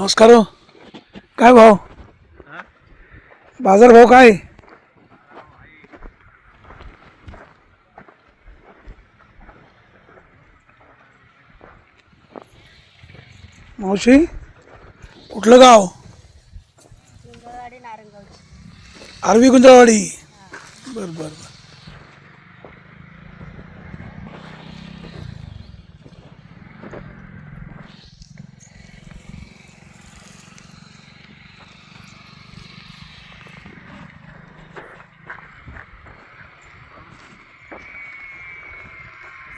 नमस्कार हो. काय भाव बाजार भाव काय? मावशी कुठलं गाव? आरवी गुंजळवाडी. बर बर बर.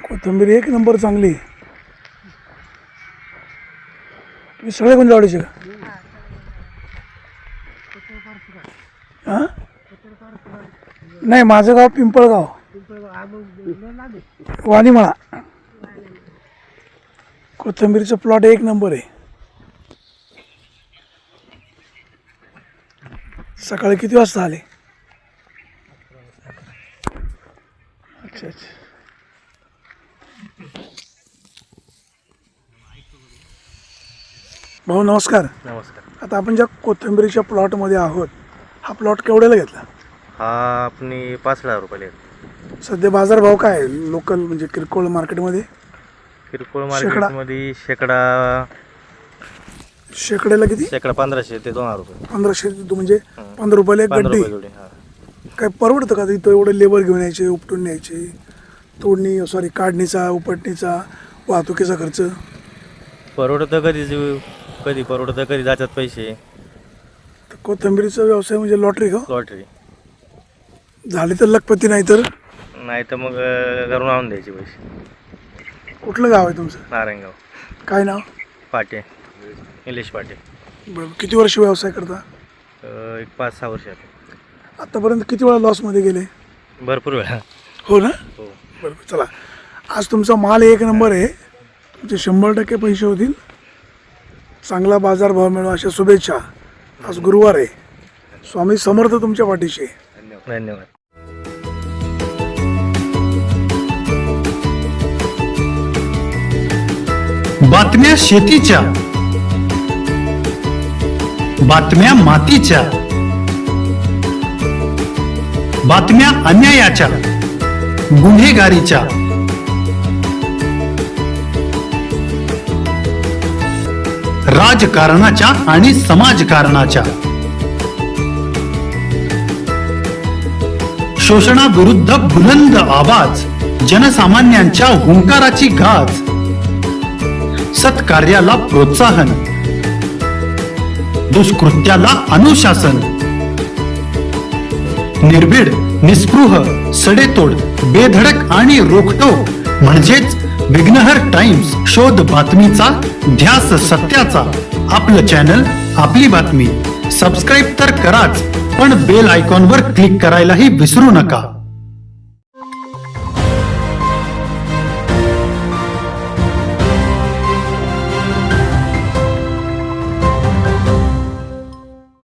कोथिंबीर एक नंबर चांगली. तुम्ही सगळे गुंजवाडीचे का? हां नाही, माझं गाव पिंपळगाव, वाणीमळा. कोथिंबीरचं प्लॉट एक नंबर आहे. सकाळी किती वाजता आले? अच्छा अच्छा. भाऊ नमस्कार. नमस्कार. आता आपण ज्या कोथिंबीरीच्या प्लॉटमध्ये आहोत, हा प्लॉट केवढ्याला घेतला? हा आपली 5,00,000 रुपये. सध्या बाजार भाव काय लोकल म्हणजे किरकोळ मार्केटमध्ये? किरकोळ मार्केटमध्ये शेकड्याला किती? शेकडा 1,500 ते 2,000 रुपये. 1500 म्हणजे 15 रुपयाला एक 15 गड्डी. रुपये जोडी. हा. काय परवडतं का तिथं एवढं लेबर घेऊन यायचे, उपटून न्यायचे, तोडणी काढणीचा उपटणीचा वाहतुकीचा खर्च? परवडतं कधी परवडतं, कधी जातात पैसे. तर कोथिंबीरीचा व्यवसाय म्हणजे लॉटरी का? लॉटरी. झाली तर लखपती, नाही तर मग घरून आणून द्यायचे पैसे. कुठलं गाव आहे तुमचं? नारायणगाव. काय नाव? पाटे, निलेश पाटे. बरं. किती वर्ष व्यवसाय करता? एक 5-6 वर्ष. आतापर्यंत किती वेळा लॉसमध्ये गेले? भरपूर वेळा. हो ना. हो. बरं चला, आज तुमचा माल एक नंबर आहे. तुमचे 100% पैसे होतील. चांगला बाजार भाव मिळवा अशा शुभेच्छा. आज गुरुवार आहे. स्वामी समर्थ तुमच्या पाठीशी. धन्यवाद. बातम्या शेतीच्या, बातम्या मातीच्या, बातम्या अन्यायाच्या, गुन्हेगारीच्या, राजकारणाच्या आणि समाजकारणाच्या, शोषणाविरुद्ध बुलंद आवाज, जनसामान्यांच्या हुंकाराची गाज, सत्कार्याला प्रोत्साहन, दुष्कृत्याला अनुशासन, निर्भीड, निस्पृह, सडेतोड, बेधडक आणि रोखटोक म्हणजेच विघ्नहर टाइम्स. शोध बातमीचा, ध्यास सत्याचा. आपलं चॅनल, आपली बातमी. सबस्क्राईब तर कराच, पण बेल आयकॉनवर क्लिक करायलाही विसरू नका.